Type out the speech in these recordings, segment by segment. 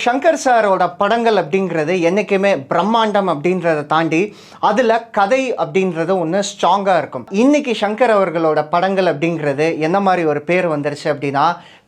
சங்கர் சாரோட படங்கள் அப்படிங்கிறது என்னைக்குமே பிரம்மாண்டம் அப்படின்றத தாண்டி அதில் கதை அப்படின்றது ஒன்று ஸ்ட்ராங்காக இருக்கும். இன்னைக்கு சங்கர் அவர்களோட படங்கள் அப்படிங்கிறது என்ன மாதிரி ஒரு பேர் வந்துருச்சு அப்படின்னா,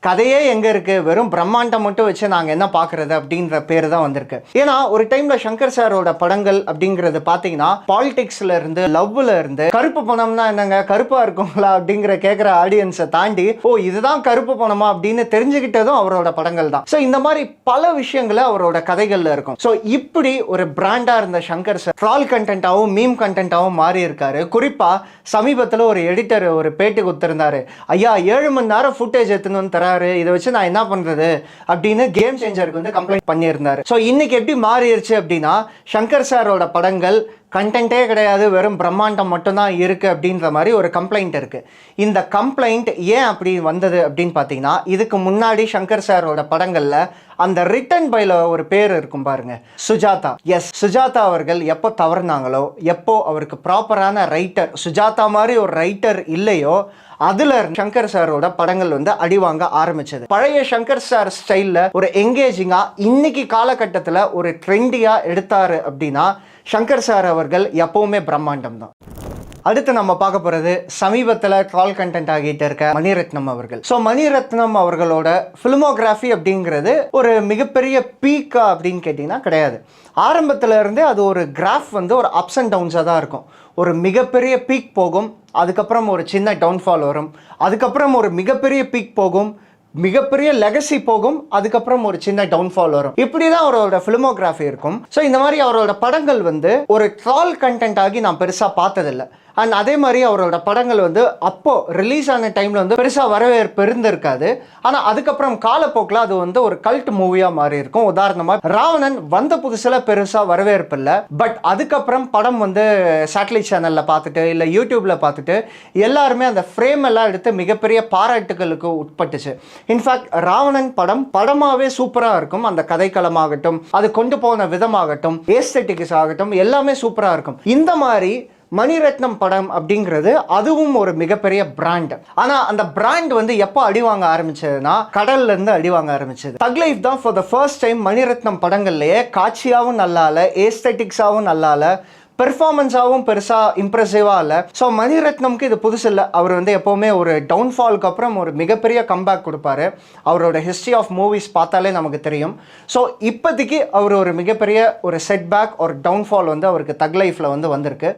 கதையே எங்கே இருக்குது, வெறும் பிரம்மாண்டம் மட்டும் வச்சு நாங்கள் என்ன பார்க்குறது அப்படின்ற பேர் தான் வந்திருக்கு. ஏன்னா ஒரு டைமில் சங்கர் சாரோட படங்கள் அப்படிங்கிறது பார்த்தீங்கன்னா பாலிடிக்ஸில் இருந்து லவ்வில் இருந்து கருப்பு பணம்னா என்னங்க, கருப்பாக இருக்குங்களா அப்படிங்கிற கேட்குற ஆடியன்ஸை தாண்டி ஓ இதுதான் கருப்பு பணமா அப்படின்னு தெரிஞ்சுக்கிட்டதும் அவரோட படங்கள் தான். ஸோ இந்த மாதிரி பல விஷயங்களை அவரோட கதைகள்ல இருக்கும். ஸோ இப்படி ஒரு பிராண்டா இருந்த சங்கர் சார் ட்ரால் கண்டென்ட்டாகவும் மீம் கண்டென்ட்டாகவும் மாறி இருக்காரு. குறிப்பா சமீபத்தில் ஒரு எடிட்டர் ஒரு பேட்டி கொடுத்திருந்தாரு. ஐயா 7 மணி நேரம் ஃபுட்டேஜ் எடுத்துன்னு வந்து தராரு, இதை வச்சு நான் என்ன பண்றது அப்படின்னு கேம் சேஞ்சருக்கு வந்து கம்ப்ளைண்ட் பண்ணியிருந்தாரு. ஸோ இன்னைக்கு எப்படி மாறிடுச்சு அப்படின்னா, சங்கர் சாரோட படங்கள் கண்டென்ட்டே கிடையாது, வெறும் பிரம்மாண்டம் மட்டும்தான் இருக்குது அப்படின்ற மாதிரி ஒரு கம்ப்ளைண்ட் இருக்குது. இந்த கம்ப்ளைண்ட் ஏன் அப்படி வந்தது அப்படின்னு பார்த்தீங்கன்னா, இதுக்கு முன்னாடி சங்கர் சாரோட படங்களில் அந்த ரிட்டன் பைல ஒரு பேர் இருக்கும் பாருங்க, சுஜாதா. எஸ், சுஜாதா அவர்கள் எப்போ தவறுனாங்களோ, எப்போ அவருக்கு ப்ராப்பரான ரைட்டர் சுஜாதா மாதிரி ஒரு ரைட்டர் இல்லையோ, அதுல சங்கர் சாரோட படங்கள் வந்து அடிவாங்க ஆரம்பிச்சது. பழைய சங்கர் சார் ஸ்டைல்ல ஒரு எங்கேஜிங்கா இன்னைக்கு காலகட்டத்தில் ஒரு ட்ரெண்டியா எடுத்தாரு அப்படின்னா சங்கர் சார் அவர்கள் எப்பவுமே பிரம்மாண்டம் தான். அடுத்து நம்ம பார்க்க போகிறது சமீபத்தில் ட்ரால் கண்டென்ட் ஆகிட்டு இருக்க மணிரத்னம் அவர்கள். ஸோ மணிரத்னம் அவர்களோட ஃபிலிமோகிராஃபி அப்படிங்கிறது ஒரு மிகப்பெரிய பீக்கா அப்படின்னு கேட்டிங்கன்னா கிடையாது. ஆரம்பத்தில் இருந்தே அது ஒரு கிராஃப் வந்து ஒரு அப்ஸ் அண்ட் டவுன்ஸாக தான் இருக்கும். ஒரு மிகப்பெரிய பீக் போகும், அதுக்கப்புறம் ஒரு சின்ன டவுன்ஃபால் வரும், அதுக்கப்புறம் ஒரு மிகப்பெரிய பீக் போகும், மிகப்பெரிய லெகசி போகும், அதுக்கப்புறம் ஒரு சின்ன டவுன்ஃபால் வரும். இப்படி தான் அவரோட ஃபிலிமோகிராஃபி இருக்கும். ஸோ இந்த மாதிரி அவரோட படங்கள் வந்து ஒரு ட்ரால் கண்டென்ட் ஆகி நான் பெருசாக பார்த்ததில்லை. அண்ட் அதே மாதிரி அவரோட படங்கள் வந்து அப்போ ரிலீஸ் ஆன டைமில் வந்து பெருசாக வரவேற்பு இருந்திருக்காது. ஆனால் அதுக்கப்புறம் காலப்போக்கில் அது வந்து ஒரு கல்ட் மூவியாக மாறி இருக்கும். உதாரணமாக ராவணன் வந்த புதுசில் பெருசாக வரவேற்பு இல்லை, பட் அதுக்கப்புறம் படம் வந்து சேட்டலைட் சேனலில் பார்த்துட்டு இல்லை யூடியூப்பில் பார்த்துட்டு எல்லாருமே அந்த ஃப்ரேம் எல்லாம் எடுத்து மிகப்பெரிய பாராட்டுகளுக்கு உட்பட்டுச்சு. இன்ஃபேக்ட் ராவணன் படம் படமாகவே சூப்பராக இருக்கும். அந்த கதைக்களமாகட்டும், அது கொண்டு போன விதமாகட்டும், ஏஸ்தெட்டிக்ஸ் ஆகட்டும், எல்லாமே சூப்பராக இருக்கும். இந்த மாதிரி மணிரத்னம் படம் அப்படிங்கிறது அதுவும் ஒரு மிகப்பெரிய பிராண்ட். ஆனா அந்த பிராண்ட் வந்து எப்போ அடி வாங்க ஆரம்பிச்சதுன்னா, கடல்ல இருந்து அடி வாங்க ஆரம்பிச்சது. தக் லைஃப் தான் for the first time Mani Ratnam படங்கள்லயே காட்சியாகவும் நல்லா இல்லை, ஏஸ்தெட்டிக்ஸாகவும் நல்லா இல்லை, பெர்ஃபார்மன்ஸாகவும் பெருசாக இம்ப்ரெசிவாக இல்லை. ஸோ மணிரத்னம்க்கு இது புதுசு இல்லை. அவர் வந்து எப்போவுமே ஒரு டவுன்ஃபாலுக்கு அப்புறம் ஒரு மிகப்பெரிய கம்பேக் கொடுப்பாரு. அவரோட ஹிஸ்ட்ரி ஆஃப் மூவிஸ் பார்த்தாலே நமக்கு தெரியும். ஸோ இப்போதைக்கு அவர் ஒரு மிகப்பெரிய ஒரு செட்பேக் ஒரு டவுன்ஃபால் வந்து அவருக்கு தக் லைஃப்பில் வந்து வந்திருக்கு.